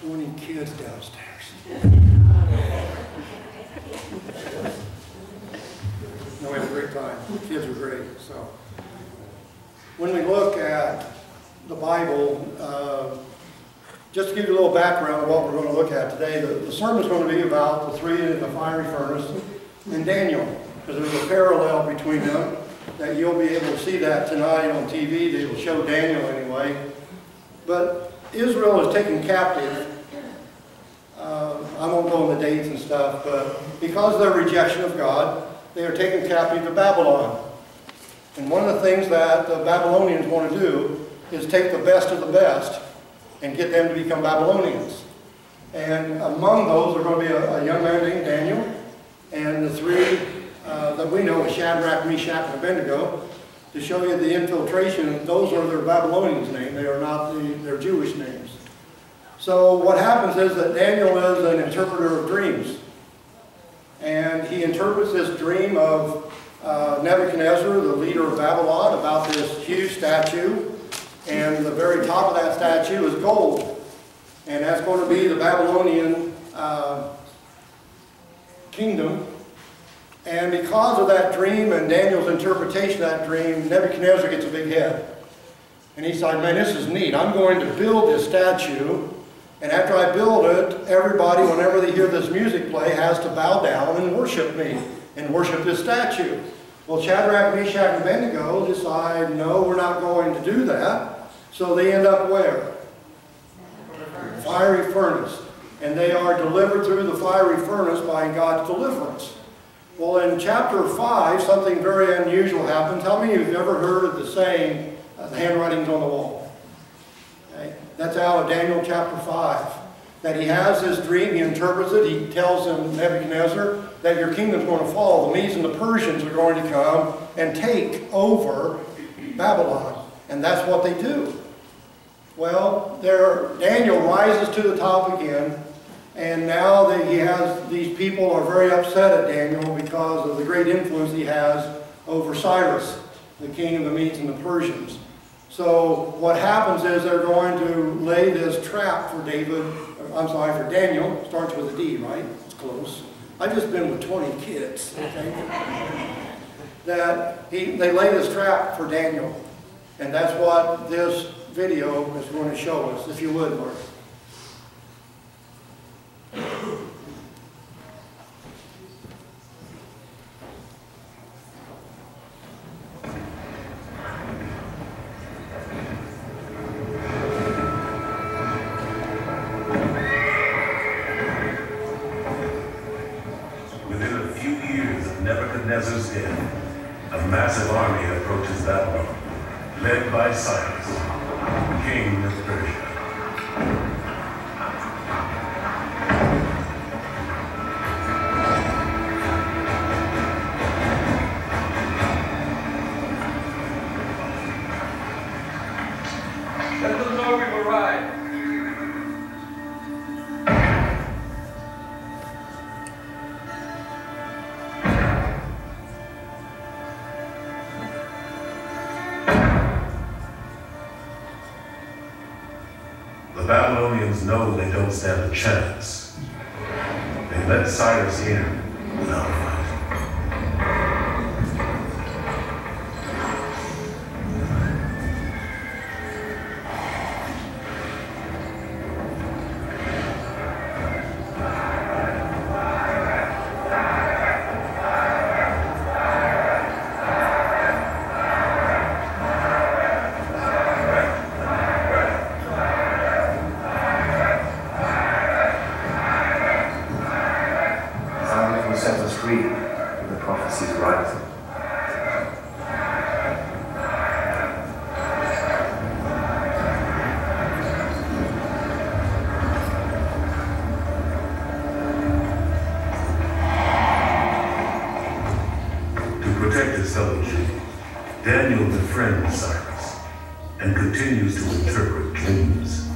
20 kids downstairs. No, we had a great time. The kids were great. So, when we look at the Bible, just to give you a little background of what we're going to look at today, the sermon is going to be about the three in the fiery furnace and Daniel, because there's a parallel between them that you'll be able to see that tonight on TV. They will show Daniel anyway. But Israel is taken captive. I won't go into dates and stuff, but because of their rejection of God, they are taken captive to Babylon. And one of the things that the Babylonians want to do is take the best of the best and get them to become Babylonians. And among those are going to be a young man named Daniel, and the three that we know as Shadrach, Meshach, and Abednego. To show you the infiltration, those are their Babylonians' names. They are not their Jewish names. So what happens is that Daniel is an interpreter of dreams. And he interprets this dream of Nebuchadnezzar, the leader of Babylon, about this huge statue. And the very top of that statue is gold. And that's going to be the Babylonian kingdom. And because of that dream and Daniel's interpretation of that dream, Nebuchadnezzar gets a big head. And he said, man, this is neat. I'm going to build this statue. And after I build it, everybody, whenever they hear this music play, has to bow down and worship me and worship this statue. Well, Shadrach, Meshach, and Abednego decide, no, we're not going to do that. So they end up where? Fiery furnace. And they are delivered through the fiery furnace by God's deliverance. Well, in chapter 5, something very unusual happens. How many of you have ever heard of the saying, the handwriting's on the wall? Okay. That's out of Daniel chapter 5. That he has this dream, he interprets it, he tells him, Nebuchadnezzar, that your kingdom's going to fall. The Medes and the Persians are going to come and take over Babylon. And that's what they do. Well, Daniel rises to the top again. And now that these people are very upset at Daniel because of the great influence he has over Cyrus, the king of the Medes and the Persians. So what happens is they're going to lay this trap for for Daniel. Starts with a D, right? It's close. I've just been with 20 kids, okay? They lay this trap for Daniel. And that's what this video is going to show us, if you would, Mark. Within a few years of Nebuchadnezzar's death, a massive army approaches Babylon, led by Cyrus, king of Persia. Let them know we were right. The Babylonians know they don't stand a chance. They let Cyrus in without a fight. Set us free with the prophecies rising. To protect his fellowship, Daniel befriends Cyrus and continues to interpret dreams.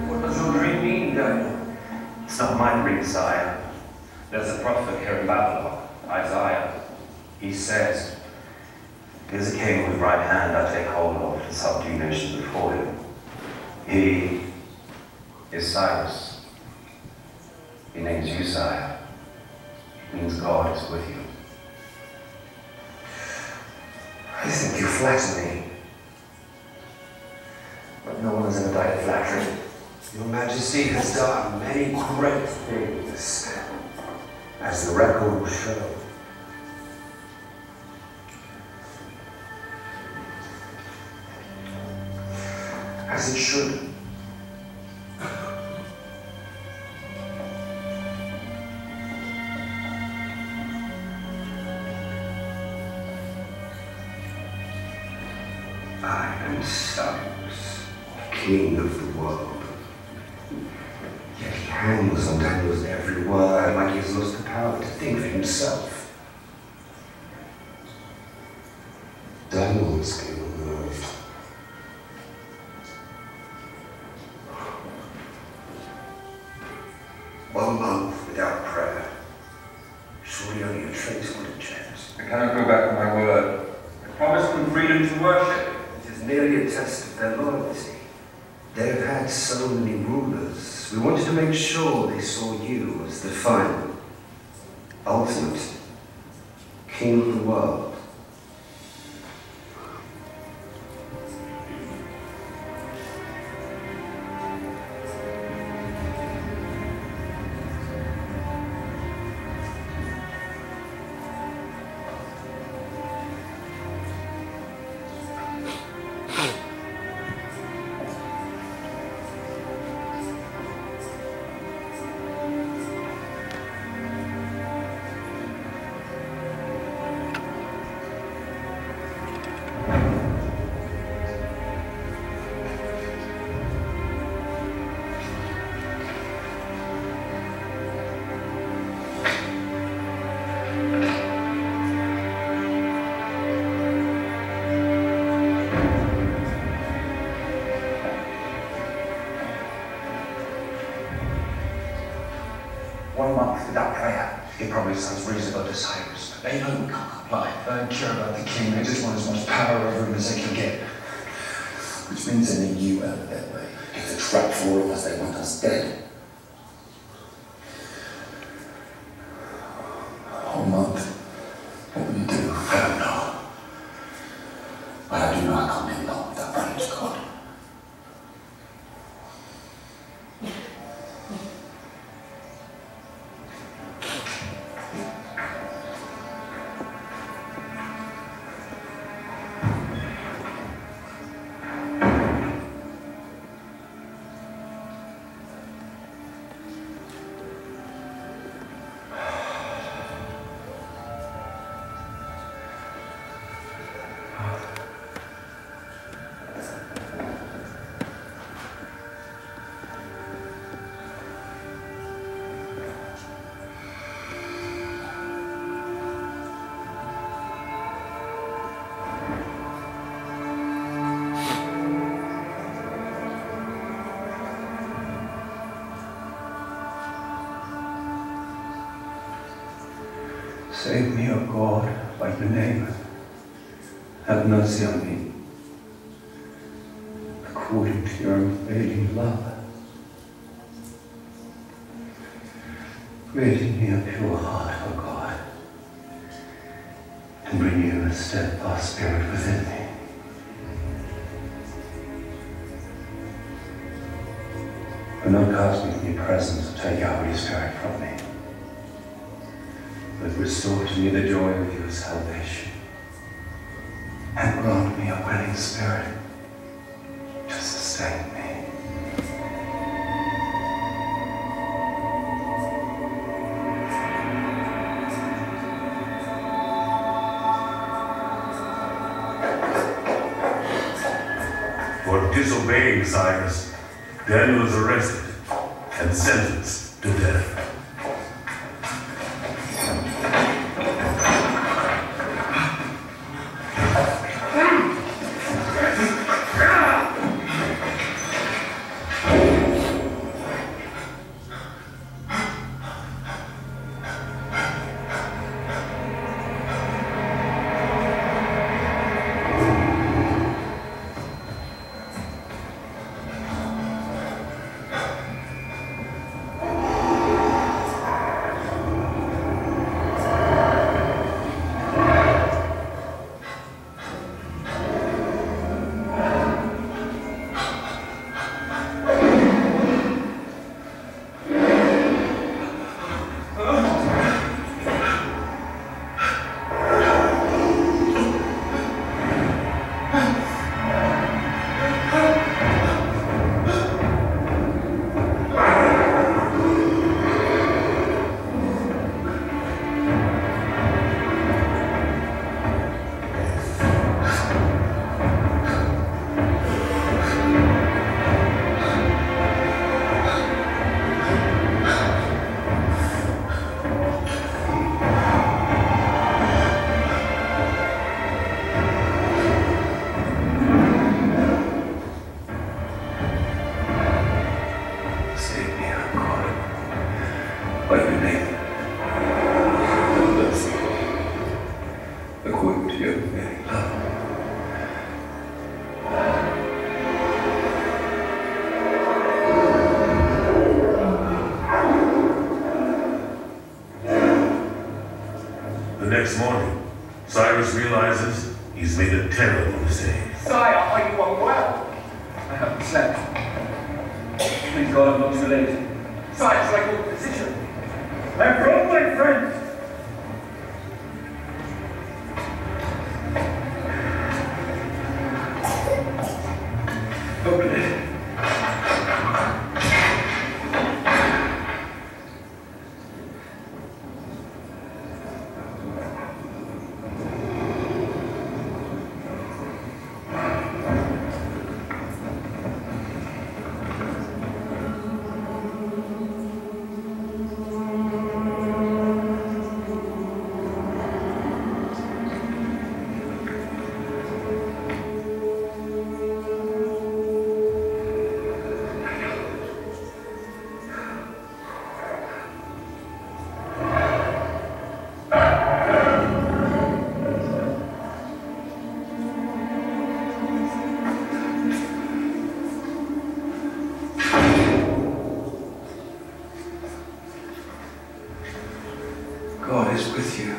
What does your dream mean, Daniel? It's not my dream, sire. There's a prophet here in Babylon, Isaiah. He says, "Here's a king whose right hand I take hold of to subdue nations before him. He is Cyrus. He names you sire. It means God is with you. I think you flatter me. But no one has ever died of flattery. Your Majesty has done many great things, as the record will show. As it should. I am Cyrus, king of the world. Yet he hangs on Daniel's every word like he has lost the power to think for himself. Daniel is king on the earth. 1 month without prayer. Surely only a traitor would have checked. I cannot go back on my word. I promised them freedom to worship. It is merely a test of their loyalty. They have had so many rulers. We wanted to make sure they saw you as the final, ultimate king of the world. Without prayer, it probably sounds reasonable to Cyrus, but they know we can't comply. They don't care about the king, they just want as much power over him as they can get. Which means sending you out of their way. It's a trap for all of us, they want us dead. A whole month. What will you do? I don't know. But I do know I can't live long without praying to God. Save me, O God, by your name. Have mercy on me, according to your unfailing love. Create in me a pure heart, O God, and renew a steadfast spirit within me. Do not cast me from your presence or take out your spirit from me, but restore to me the joy of your salvation, and grant me a willing spirit to sustain me. For disobeying Cyrus, Daniel was arrested and sentenced to death. next morning, Cyrus realizes he's made a terrible mistake. Sire, are you unwell? I haven't slept. Please God, I'm not too late. Sire, shall I call the physician? I brought my friend. Open it. God is with you.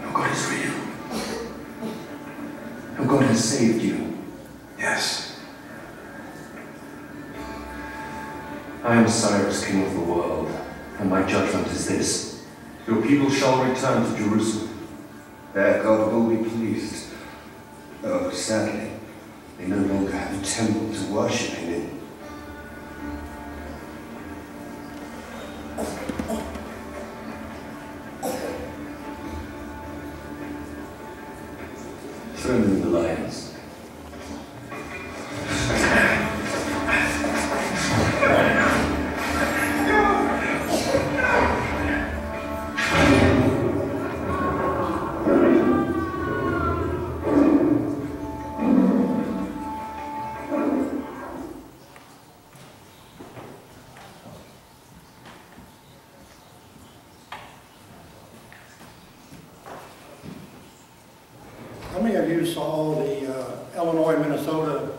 Your God is real. Your God has saved you. Yes. I am Cyrus, king of the world, and my judgment is this. Your people shall return to Jerusalem. There God will be pleased. Though, sadly, they no longer have a temple to worship him in. Throw them in the lions. How many of you saw the Illinois-Minnesota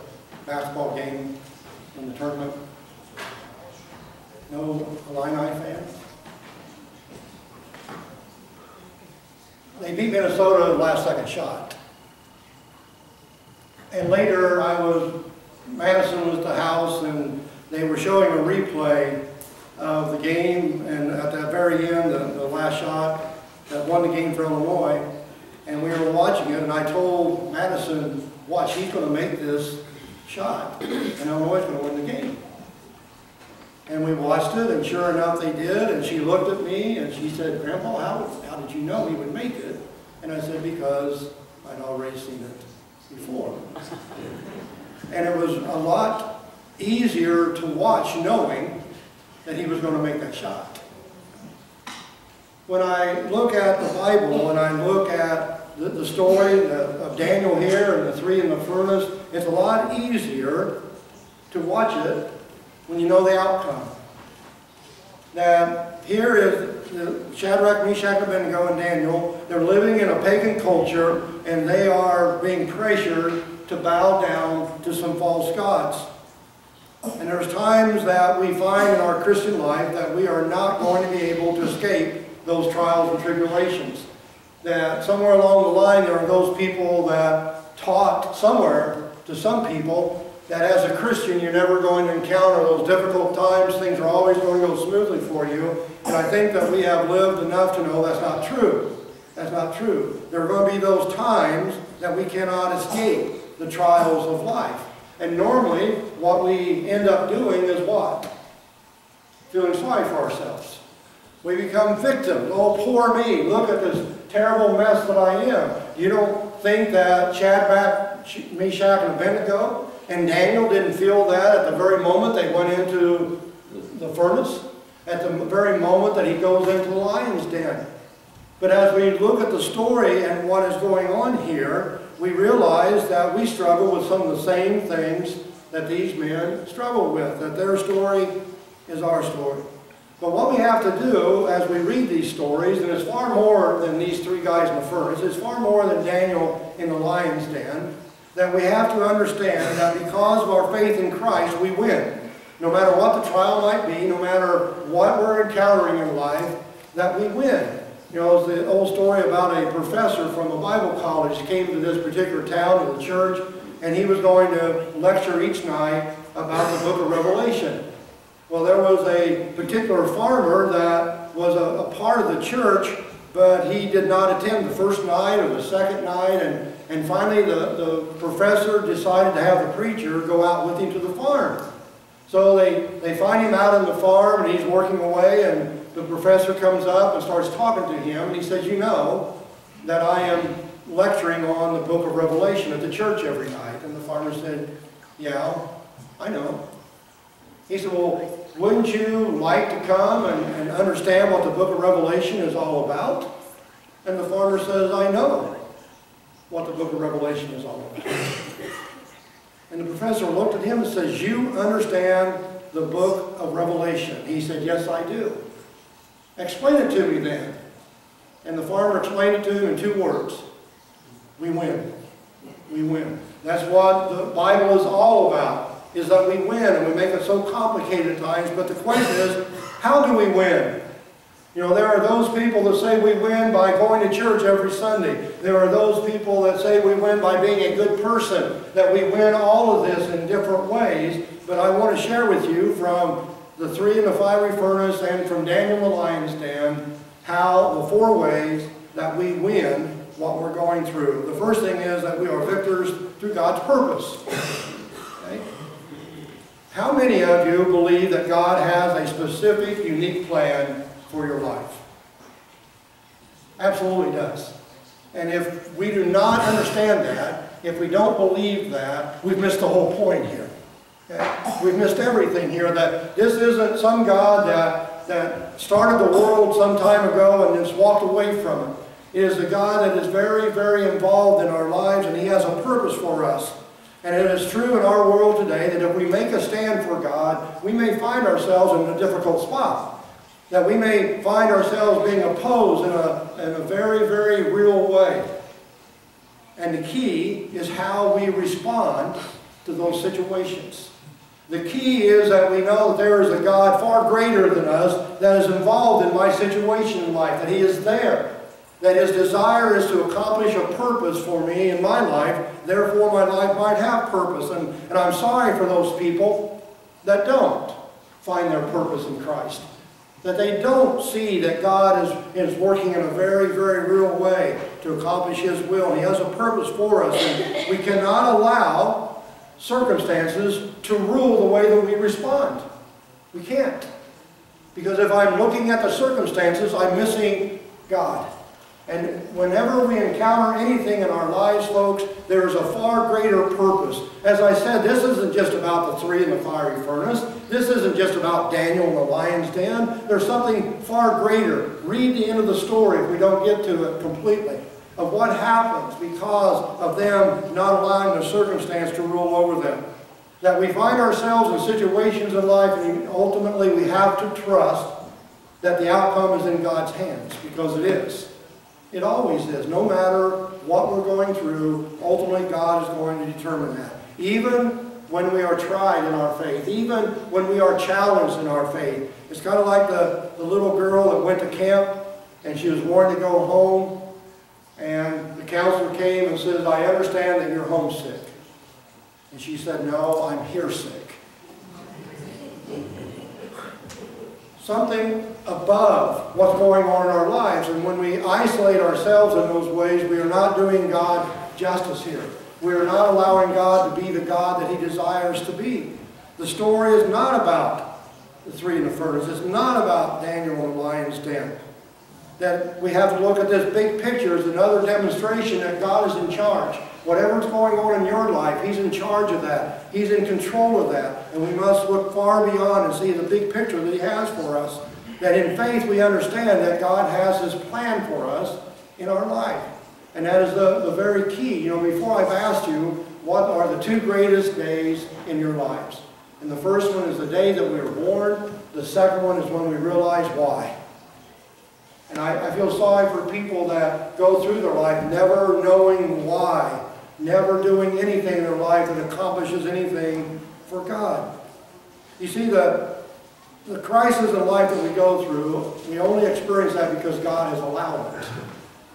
basketball game in the tournament? No Illini fans? They beat Minnesota the last second shot. And later Madison was at the house and they were showing a replay of the game, and at that very end, the last shot that won the game for Illinois. And we were watching it, and I told Madison, watch, he's going to make this shot, and Illinois is going to win the game. And we watched it, and sure enough they did, and she looked at me, and she said, Grandpa, how did you know he would make it? And I said, because I'd already seen it before. And it was a lot easier to watch knowing that he was going to make that shot. When I look at the Bible, and I look at the story of Daniel here and the three in the furnace, it's a lot easier to watch it when you know the outcome. Now, here is Shadrach, Meshach, Abednego, and Daniel. They're living in a pagan culture, and they are being pressured to bow down to some false gods. And there's times that we find in our Christian life that we are not going to be able to escape those trials and tribulations. That somewhere along the line there are those people that taught somewhere to some people that as a Christian you're never going to encounter those difficult times, things are always going to go smoothly for you. And I think that we have lived enough to know that's not true. That's not true. There are going to be those times that we cannot escape the trials of life. And normally what we end up doing is what? Feeling sorry for ourselves. We become victims. Oh, poor me. Look at this terrible mess that I am. You don't think that Shadrach, Meshach, and Abednego and Daniel didn't feel that at the very moment they went into the furnace? At the very moment that he goes into the lion's den. But as we look at the story and what is going on here, we realize that we struggle with some of the same things that these men struggle with, that their story is our story. But what we have to do as we read these stories, and it's far more than these three guys in the furnace, it's far more than Daniel in the lion's den, that we have to understand that because of our faith in Christ, we win. No matter what the trial might be, no matter what we're encountering in life, that we win. You know, it's the old story about a professor from a Bible college came to this particular town, to the church, and he was going to lecture each night about the book of Revelation. Well, there was a particular farmer that was a part of the church, but he did not attend the first night or the second night, and finally the professor decided to have the preacher go out with him to the farm. So they find him out on the farm, and he's working away, and the professor comes up and starts talking to him, and he says, "You know that I am lecturing on the book of Revelation at the church every night." And the farmer said, "Yeah, I know." He said, "Well, wouldn't you like to come and understand what the book of Revelation is all about?" And the farmer says, "I know what the book of Revelation is all about." And the professor looked at him and says, "You understand the book of Revelation?" He said, "Yes, I do." "Explain it to me then." And the farmer explained it to him in 2 words. We win. We win. That's what the Bible is all about, is that we win, and we make it so complicated at times. But the question is, how do we win? You know, there are those people that say we win by going to church every Sunday. There are those people that say we win by being a good person, that we win all of this in different ways. But I want to share with you from the 3 in the fiery furnace and from Daniel in the lion's den, how the 4 ways that we win what we're going through. The first thing is that we are victors through God's purpose. Okay? How many of you believe that God has a specific, unique plan for your life? Absolutely does. And if we do not understand that, if we don't believe that, we've missed the whole point here. Okay? We've missed everything here, that this isn't some God that started the world some time ago and just walked away from it. It is a God that is very, very involved in our lives, and He has a purpose for us. And it is true in our world today that if we make a stand for God, we may find ourselves in a difficult spot. That we may find ourselves being opposed in a very, very real way. And the key is how we respond to those situations. The key is that we know that there is a God far greater than us that is involved in my situation in life, that He is there. That His desire is to accomplish a purpose for me in my life, therefore my life might have purpose. And I'm sorry for those people that don't find their purpose in Christ. That they don't see that God is working in a very, very real way to accomplish His will. And He has a purpose for us. And we cannot allow circumstances to rule the way that we respond. We can't. Because if I'm looking at the circumstances, I'm missing God. And whenever we encounter anything in our lives, folks, there is a far greater purpose. As I said, this isn't just about the 3 in the fiery furnace. This isn't just about Daniel in the lion's den. There's something far greater. Read the end of the story if we don't get to it completely, of what happens because of them not allowing the circumstance to rule over them. That we find ourselves in situations in life, and ultimately we have to trust that the outcome is in God's hands, because it is. It always is. No matter what we're going through, ultimately God is going to determine that. Even when we are tried in our faith, even when we are challenged in our faith. It's kind of like the little girl that went to camp and she was warned to go home, and the counselor came and says, "I understand that you're homesick." And she said, "No, I'm here sick." Something above what's going on in our lives. And when we isolate ourselves in those ways, we are not doing God justice here. We are not allowing God to be the God that He desires to be. The story is not about the 3 in the furnace. It's not about Daniel in the lion's den. That we have to look at this big picture as another demonstration that God is in charge. Whatever's going on in your life, He's in charge of that. He's in control of that. And we must look far beyond and see the big picture that He has for us. That in faith we understand that God has His plan for us in our life. And that is the very key. You know, before I've asked you, what are the 2 greatest days in your lives? And the first one is the day that we were born. The second one is when we realize why. And I feel sorry for people that go through their life never knowing why. Never doing anything in their life that accomplishes anything for God. You see, the The crisis in life that we go through, we only experience that because God has allowed it.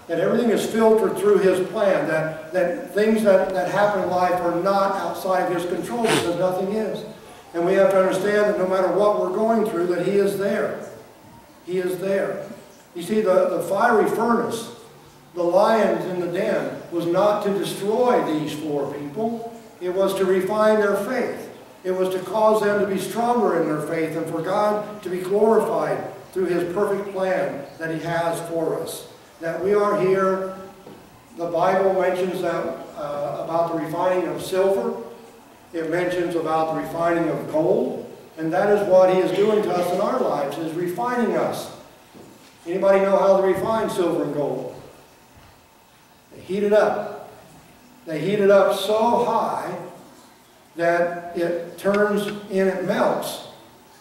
That everything is filtered through His plan, that things that happen in life are not outside His control because nothing is. And we have to understand that no matter what we're going through, that He is there. He is there. You see, the fiery furnace, the lions in the den, was not to destroy these 4 people. It was to refine their faith. It was to cause them to be stronger in their faith and for God to be glorified through His perfect plan that He has for us. That we are here, the Bible mentions that, about the refining of silver. It mentions about the refining of gold. And that is what He is doing to us in our lives, is refining us. Anybody know how to refine silver and gold? They heat it up. They heat it up so high that it turns and it melts.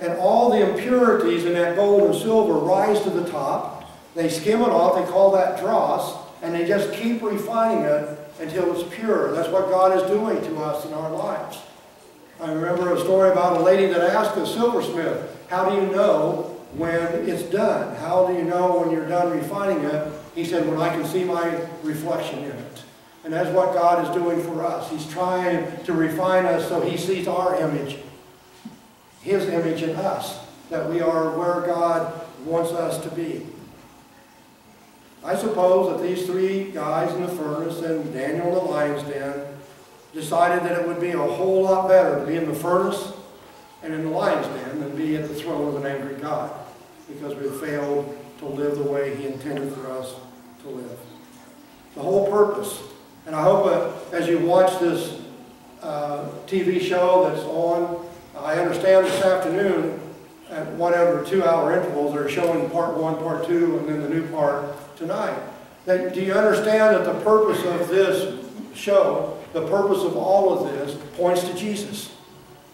And all the impurities in that gold and silver rise to the top. They skim it off, they call that dross, and they just keep refining it until it's pure. That's what God is doing to us in our lives. I remember a story about a lady that asked a silversmith, how do you know when it's done? How do you know when you're done refining it? He said, when I can see my reflection in it. And that's what God is doing for us. He's trying to refine us so He sees our image, His image in us, that we are where God wants us to be. I suppose that these 3 guys in the furnace and Daniel in the lion's den decided that it would be a whole lot better to be in the furnace and in the lion's den than be at the throne of an angry God, because we failed to live the way He intended for us to live. The whole purpose. And I hope as you watch this TV show that's on, I understand this afternoon at whatever 2-hour intervals they're showing part 1, part 2, and then the new part tonight. That, do you understand that the purpose of this show, the purpose of all of this, points to Jesus?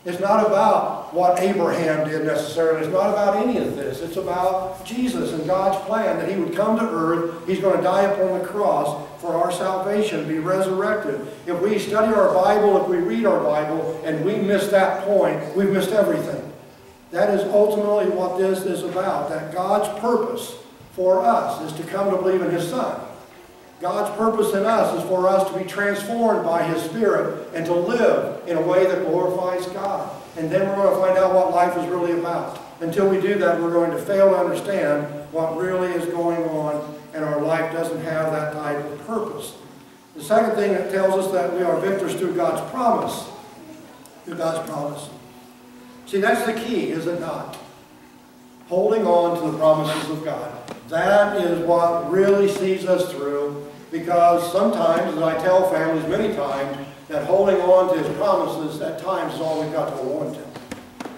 It's not about what Abraham did necessarily. It's not about any of this. It's about Jesus and God's plan that He would come to earth. He's going to die upon the cross for our salvation, be resurrected. If we study our Bible, if we read our Bible, and we miss that point, we've missed everything. That is ultimately what this is about, that God's purpose for us is to come to believe in His Son. God's purpose in us is for us to be transformed by His Spirit and to live in a way that glorifies God. And then we're going to find out what life is really about. Until we do that, we're going to fail to understand what really is going on, and our life doesn't have that type of purpose. The second thing that tells us that we are victors through God's promise. Through God's promise. See, that's the key, is it not? Holding on to the promises of God. That is what really sees us through, because sometimes, as I tell families many times, that holding on to His promises at times is all we've got to hold on to.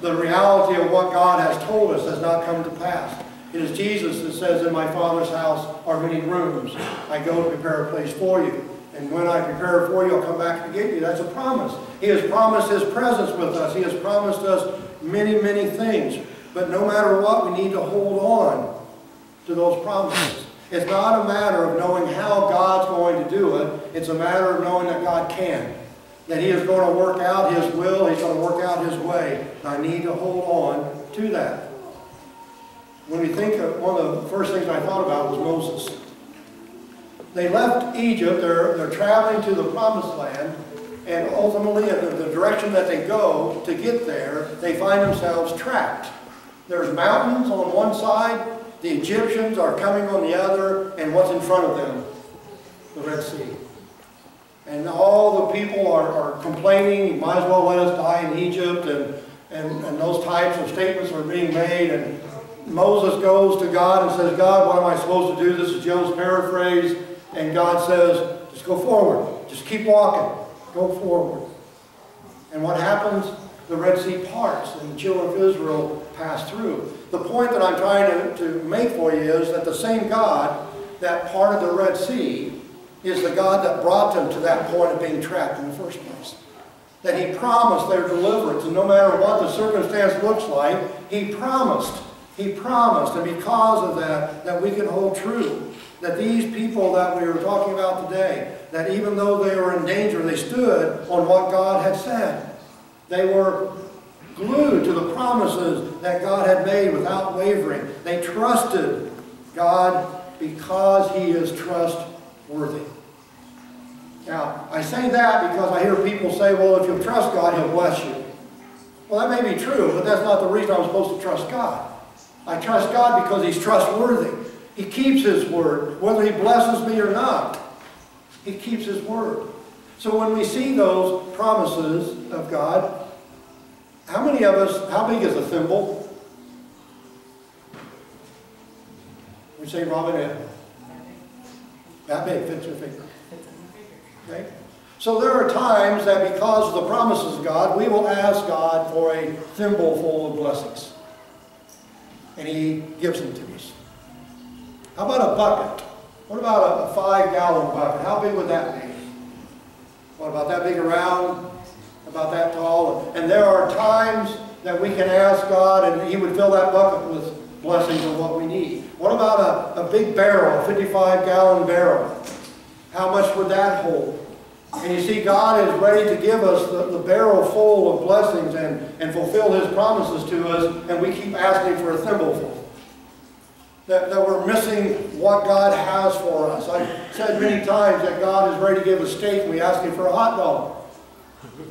The reality of what God has told us has not come to pass. It is Jesus that says, in my Father's house are many rooms. I go to prepare a place for you. And when I prepare for you, I'll come back to get you. That's a promise. He has promised His presence with us. He has promised us many, many things. But no matter what, we need to hold on to those promises. It's not a matter of knowing how God's going to do it. It's a matter of knowing that God can. That He is going to work out His will. He's going to work out His way. And I need to hold on to that. When we think of one of the first things I thought about was Moses. They left Egypt. They're traveling to the Promised Land. And ultimately, in the direction that they go to get there, they find themselves trapped. There's mountains on one side. The Egyptians are coming on the other, and what's in front of them? The Red Sea. And all the people are complaining, you might as well let us die in Egypt, and those types of statements are being made. And Moses goes to God and says, God, what am I supposed to do? This is Joe's paraphrase. And God says, just go forward. Just keep walking. Go forward. And what happens? The Red Sea parts, and the children of Israel pass through. The point that I'm trying to make for you is that the same God that parted the Red Sea is the God that brought them to that point of being trapped in the first place. That He promised their deliverance, and no matter what the circumstance looks like, He promised. He promised, and because of that, that we can hold true. That these people that we were talking about today, that even though they were in danger, they stood on what God had said. They were glued to the promises that God had made without wavering. They trusted God because He is trustworthy. Now, I say that because I hear people say, well, if you trust God, He'll bless you. Well, that may be true, but that's not the reason I'm supposed to trust God. I trust God because He's trustworthy. He keeps His word, whether He blesses me or not. He keeps His word. So when we see those promises of God, how many of us, how big is a thimble? We say, Robin, that big, fits your finger. Okay? So there are times that because of the promises of God, we will ask God for a thimble full of blessings. And He gives them to us. How about a bucket? What about a 5-gallon bucket? How big would that be? What, about that big around? About that tall? And there are times that we can ask God and He would fill that bucket with blessings of what we need. What about a big barrel, a 55-gallon barrel? How much would that hold? And you see, God is ready to give us the barrel full of blessings and fulfill His promises to us, and we keep asking for a thimbleful. That we're missing what God has for us. I've said many times that God is ready to give us steak, and we ask Him for a hot dog.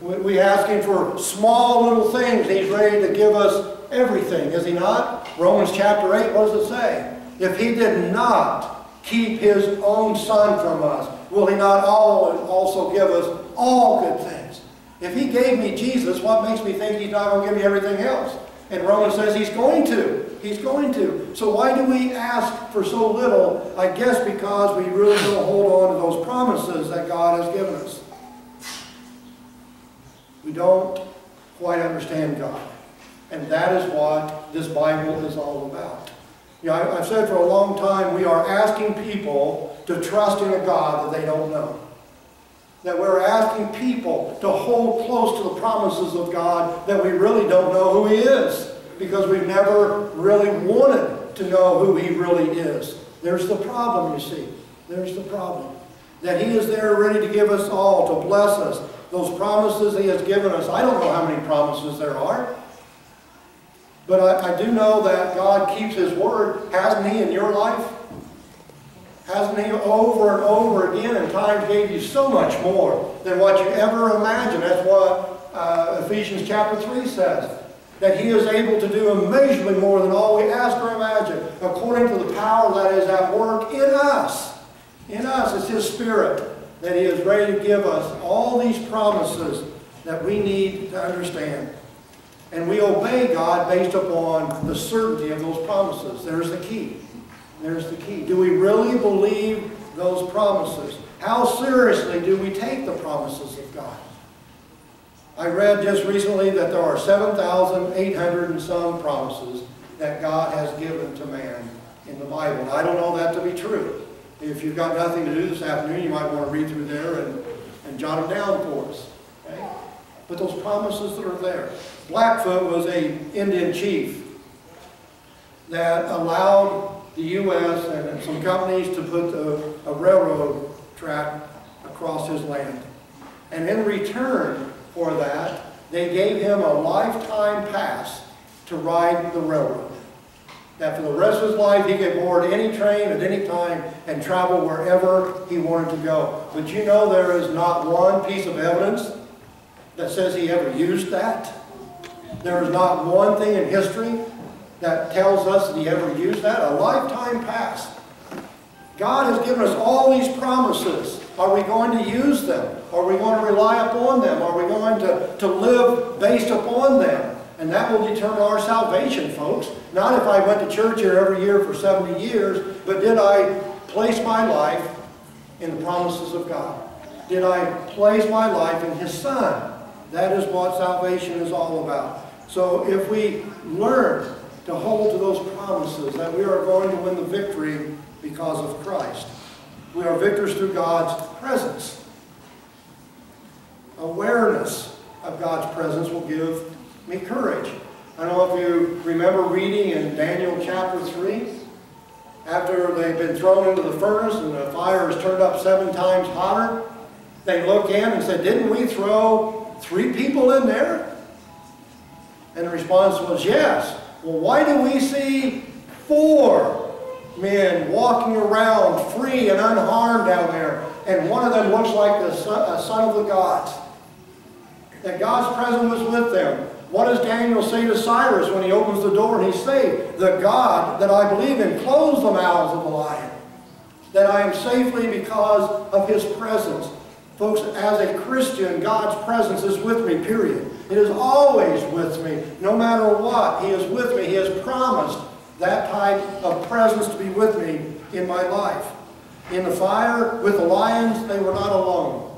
We ask Him for small little things, and He's ready to give us everything, is He not? Romans chapter 8, what does it say? If He did not keep His own Son from us, will He not also give us all good things? If He gave me Jesus, what makes me think He's not going to give me everything else? And Romans says He's going to. He's going to. So why do we ask for so little? I guess because we really don't hold on to those promises that God has given us. We don't quite understand God. And that is what this Bible is all about. You know, I've said for a long time, we are asking people to trust in a God that they don't know. That we're asking people to hold close to the promises of God that we really don't know who He is, because we've never really wanted to know who He really is. There's the problem, you see. There's the problem. That He is there ready to give us all, to bless us. Those promises He has given us. I don't know how many promises there are. But I do know that God keeps His word. Hasn't He in your life? Hasn't He over and over again and times gave you so much more than what you ever imagined? That's what Ephesians chapter 3 says. That He is able to do immeasurably more than all we ask or imagine, according to the power that is at work in us. In us, it's His Spirit that He is ready to give us all these promises that we need to understand. And we obey God based upon the certainty of those promises. There's the key. There's the key. Do we really believe those promises? How seriously do we take the promises of God? I read just recently that there are 7,800 and some promises that God has given to man in the Bible. And I don't know that to be true. If you've got nothing to do this afternoon, you might want to read through there and jot them down for us. Okay? But those promises that are there. Blackfoot was an Indian chief that allowed the U.S. and some companies to put a railroad track across his land. And in return for that, they gave him a lifetime pass to ride the railroad. That for the rest of his life, he could board any train at any time and travel wherever he wanted to go. But you know, there is not one piece of evidence that says he ever used that. There is not one thing in history that tells us that he ever used that. A lifetime pass. God has given us all these promises. Are we going to use them? Are we going to rely upon them? Are we going to live based upon them? And that will determine our salvation, folks. Not if I went to church here every year for 70 years, but did I place my life in the promises of God? Did I place my life in His Son? That is what salvation is all about. So if we learn to hold to those promises that we are going to win the victory because of Christ. We are victors through God's presence. Awareness of God's presence will give me courage. I don't know if you remember reading in Daniel chapter 3, after they've been thrown into the furnace and the fire is turned up 7 times hotter, they look in and say, didn't we throw 3 people in there? And the response was yes. Well, why do we see 4 men walking around free and unharmed down there, and one of them looks like a son of the gods? That God's presence was with them. What does Daniel say to Cyrus when he opens the door and he's saved? The God that I believe in closed the mouths of the lion. That I am safely because of his presence. Folks, as a Christian, God's presence is with me, period. It is always with me, no matter what. He is with me. He has promised that type of presence to be with me in my life. In the fire with the lions, they were not alone.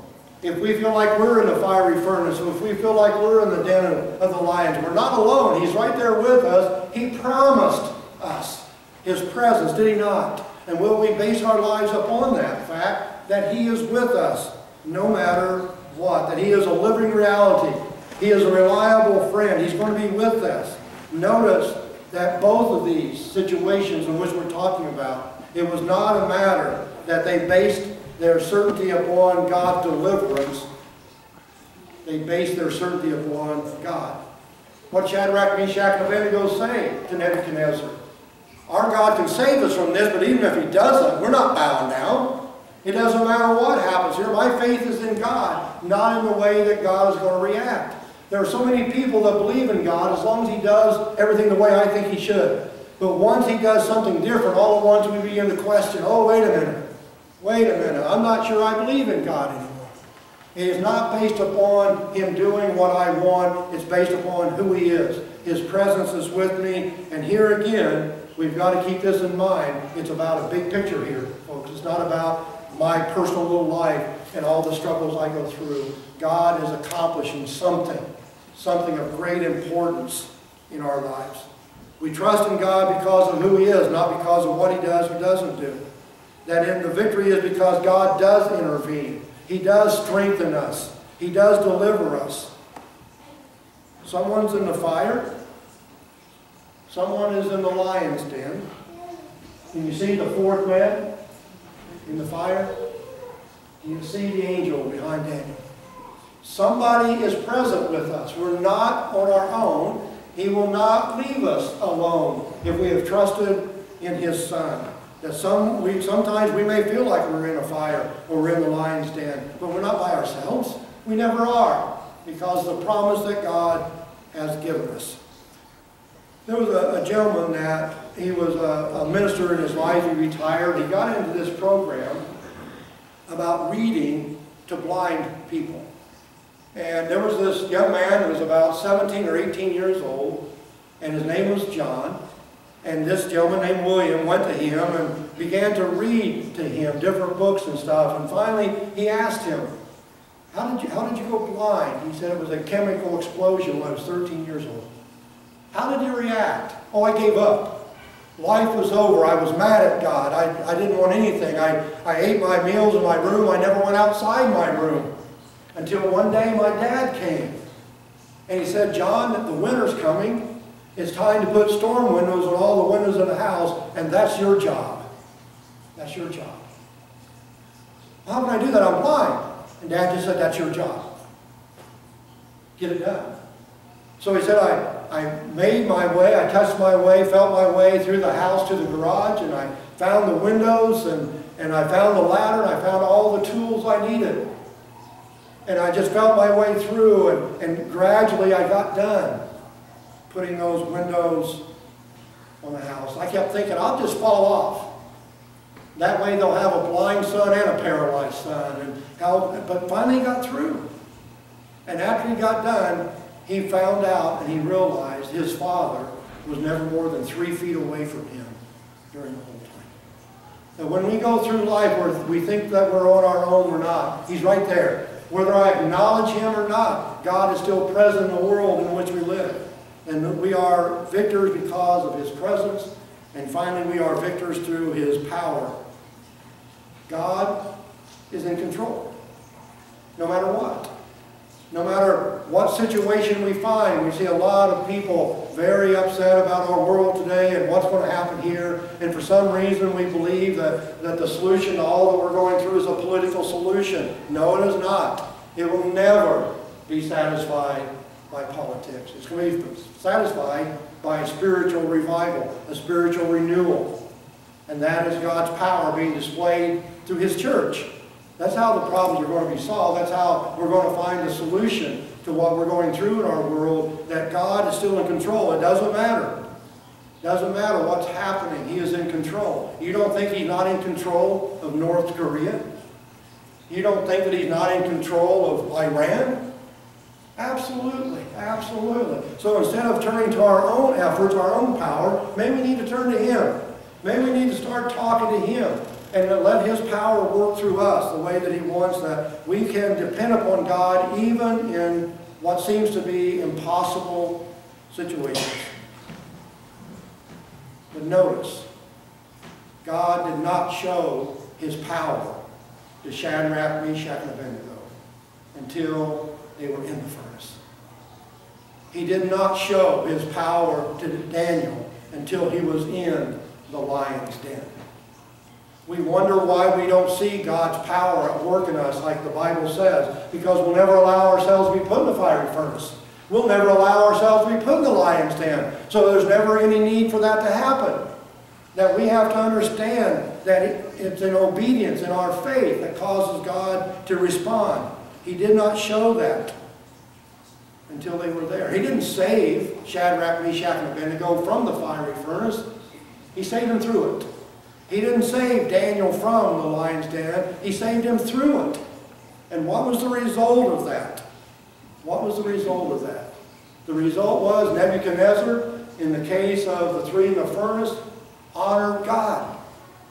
If we feel like we're in the fiery furnace, if we feel like we're in the den of the lions, we're not alone. He's right there with us. He promised us his presence, did he not? And will we base our lives upon that fact that he is with us no matter what, that he is a living reality. He is a reliable friend. He's going to be with us. Notice that both of these situations in which we're talking about, it was not a matter that they based their certainty upon God's deliverance. They based their certainty upon God. What Shadrach, Meshach, and Abednego say to Nebuchadnezzar? Our God can save us from this, but even if he doesn't, we're not bound now. It doesn't matter what happens here. My faith is in God, not in the way that God is going to react. There are so many people that believe in God as long as he does everything the way I think he should. But once he does something different, all at once we begin to question, oh, wait a minute. Wait a minute. I'm not sure I believe in God anymore. It is not based upon him doing what I want. It's based upon who he is. His presence is with me. And here again, we've got to keep this in mind. It's about a big picture here, folks. It's not about my personal little life and all the struggles I go through. God is accomplishing something of great importance in our lives. We trust in God because of who he is, not because of what he does or doesn't do. That in the victory is because God does intervene. He does strengthen us. He does deliver us. Someone's in the fire. Someone is in the lion's den. Can you see the 4th man in the fire? Can you see the angel behind Daniel? Somebody is present with us. We're not on our own. He will not leave us alone if we have trusted in his Son. That sometimes we may feel like we're in a fire or we're in the lion's den, but we're not by ourselves. We never are, because of the promise that God has given us. There was a gentleman that he was a minister in his life. He retired. He got into this program about reading to blind people. And there was this young man who was about 17 or 18 years old, and his name was John. And this gentleman named William went to him and began to read to him different books and stuff. And finally, he asked him, how did you go blind? He said it was a chemical explosion when I was 13 years old. How did you react? Oh, I gave up. Life was over. I was mad at God. I didn't want anything. I ate my meals in my room. I never went outside my room. Until one day my dad came. And he said, John, the winter's coming. It's time to put storm windows on all the windows in the house, and that's your job. That's your job. How can I do that? I'm blind. And Dad just said, that's your job. Get it done. So he said, I made my way, I touched my way, felt my way through the house to the garage, and I found the windows, and I found the ladder, and I found all the tools I needed. And I just felt my way through, and gradually I got done putting those windows on the house. I kept thinking, I'll just fall off. That way they'll have a blind son and a paralyzed son. But finally he got through. And after he got done, he found out and he realized his father was never more than 3 feet away from him during the whole time. And when we go through life where we think that we're on our own, we're not. He's right there. Whether I acknowledge him or not, God is still present in the world in which we live. And we are victors because of his presence. And finally, we are victors through his power. God is in control, no matter what. No matter what situation we find, we see a lot of people very upset about our world today and what's going to happen here. And for some reason, we believe that the solution to all that we're going through is a political solution. No, it is not. It will never be satisfied by politics. It's going to be satisfied by a spiritual revival, a spiritual renewal. And that is God's power being displayed through His church. That's how the problems are going to be solved. That's how we're going to find the solution to what we're going through in our world, that God is still in control. It doesn't matter. It doesn't matter what's happening. He is in control. You don't think He's not in control of North Korea? You don't think that He's not in control of Iran? Absolutely, absolutely. So instead of turning to our own efforts, our own power, maybe we need to turn to Him. Maybe we need to start talking to Him and let His power work through us the way that He wants, that we can depend upon God even in what seems to be impossible situations. But notice, God did not show His power to Shadrach, Meshach, and Abednego until they were in the furnace. He did not show His power to Daniel until he was in the lion's den. We wonder why we don't see God's power at work in us like the Bible says, because we'll never allow ourselves to be put in the fiery furnace. We'll never allow ourselves to be put in the lion's den. So there's never any need for that to happen. That we have to understand that it's in obedience, in our faith, that causes God to respond. He did not show that until they were there. He didn't save Shadrach, Meshach, and Abednego from the fiery furnace. He saved them through it. He didn't save Daniel from the lion's den. He saved him through it. And what was the result of that? What was the result of that? The result was Nebuchadnezzar, in the case of the three in the furnace, honored God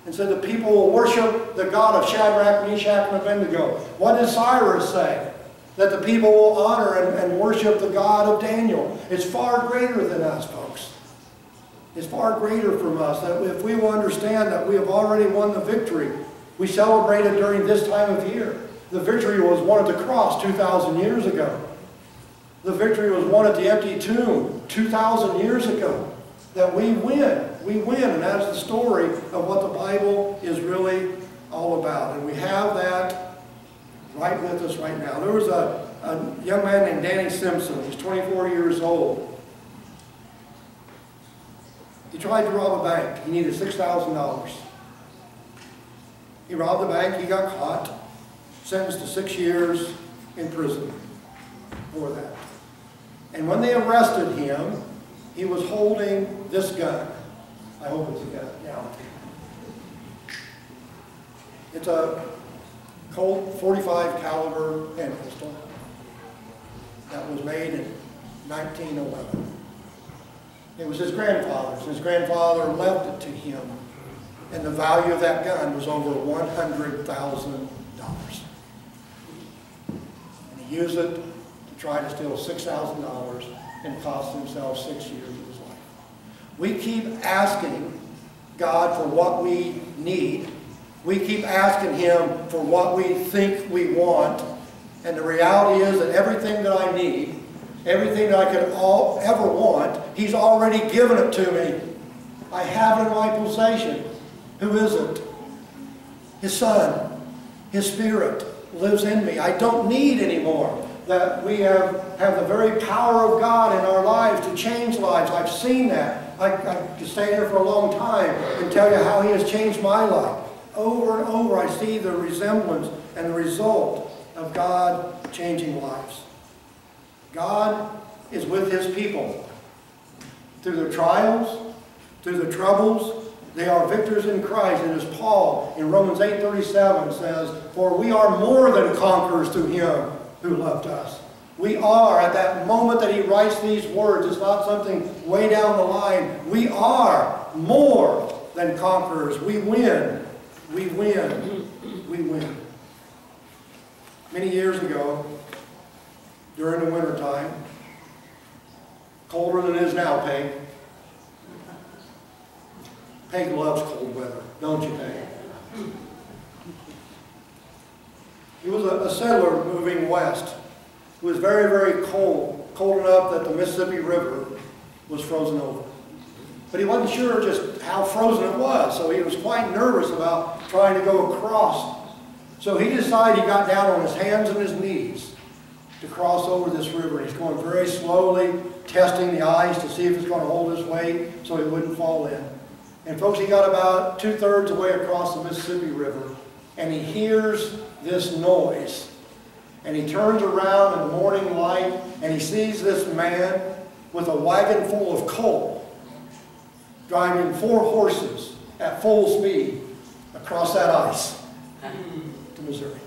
and said the people will worship the God of Shadrach, Meshach, and Abednego. What did Cyrus say? That the people will honor and worship the God of Daniel. It's far greater than us, folks. It's far greater from us. That if we will understand that we have already won the victory, we celebrate it during this time of year. The victory was won at the cross 2,000 years ago. The victory was won at the empty tomb 2,000 years ago. That we win. We win. And that's the story of what the Bible is really all about. And we have that right with us right now. There was a young man named Danny Simpson. He's 24 years old. He tried to rob a bank. He needed $6,000. He robbed the bank. He got caught. Sentenced to 6 years in prison for that. And when they arrested him, he was holding this gun. I hope it's a gun. Yeah. It's a Colt .45 caliber hand pistol that was made in 1911. It was his grandfather's. His grandfather left it to him, and the value of that gun was over $100,000. And he used it to try to steal $6,000 and cost himself 6 years of his life. We keep asking God for what we need. We keep asking Him for what we think we want. And the reality is that everything that I need, everything that I could ever want, He's already given it to me. I have it in my possession. Who is it? His Son. His Spirit lives in me. I don't need any more. That we have the very power of God in our lives to change lives. I've seen that. I could stay here for a long time and tell you how He has changed my life. Over and over I see the resemblance and the result of God changing lives. God is with His people. Through their trials, through the troubles, they are victors in Christ. And as Paul in Romans 8:37 says, "For we are more than conquerors through Him who loved us." We are, at that moment that he writes these words, it's not something way down the line. We are more than conquerors. We win. We win. We win. Many years ago, during the wintertime, colder than it is now, Peg. Peg loves cold weather, don't you, Peg? He was a settler moving west. It was very, very cold, cold enough that the Mississippi River was frozen over. But he wasn't sure just how frozen it was, so he was quite nervous about trying to go across. So he decided he got down on his hands and his knees to cross over this river. He's going very slowly, testing the ice to see if it's going to hold his weight so he wouldn't fall in. And folks, he got about 2/3 the way across the Mississippi River, and he hears this noise. And he turns around in the morning light, and he sees this man with a wagon full of coal, driving 4 horses at full speed across that ice to Missouri.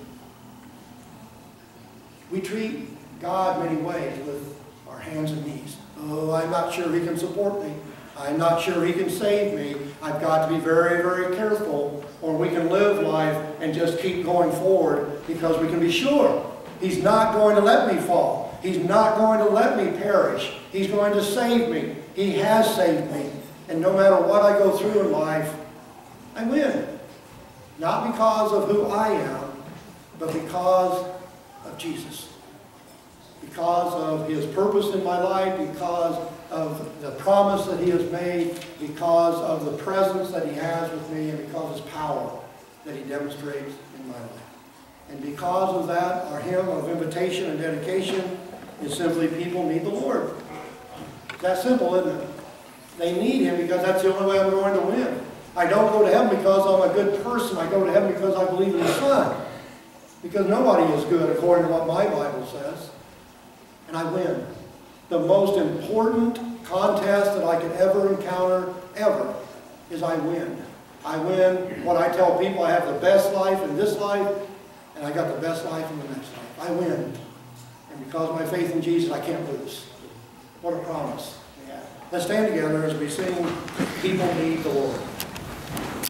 We treat God many ways with our hands and knees. Oh, I'm not sure he can support me. I'm not sure he can save me. I've got to be very, very careful, or we can live life and just keep going forward because we can be sure he's not going to let me fall. He's not going to let me perish. He's going to save me. He has saved me. And no matter what I go through in life, I win. Not because of who I am, but because of Jesus. Because of his purpose in my life, because of the promise that he has made, because of the presence that he has with me, and because of his power that he demonstrates in my life. And because of that, our hymn of invitation and dedication is simply people need the Lord. It's that simple, isn't it? They need him because that's the only way I'm going to win. I don't go to heaven because I'm a good person. I go to heaven because I believe in the Son. Because nobody is good according to what my Bible says. And I win. The most important contest that I could ever encounter, ever, is I win. I win when I tell people I have the best life in this life, and I got the best life in the next life. I win. And because of my faith in Jesus, I can't lose. What a promise we have. Let's stand together as we sing, People Need the Lord.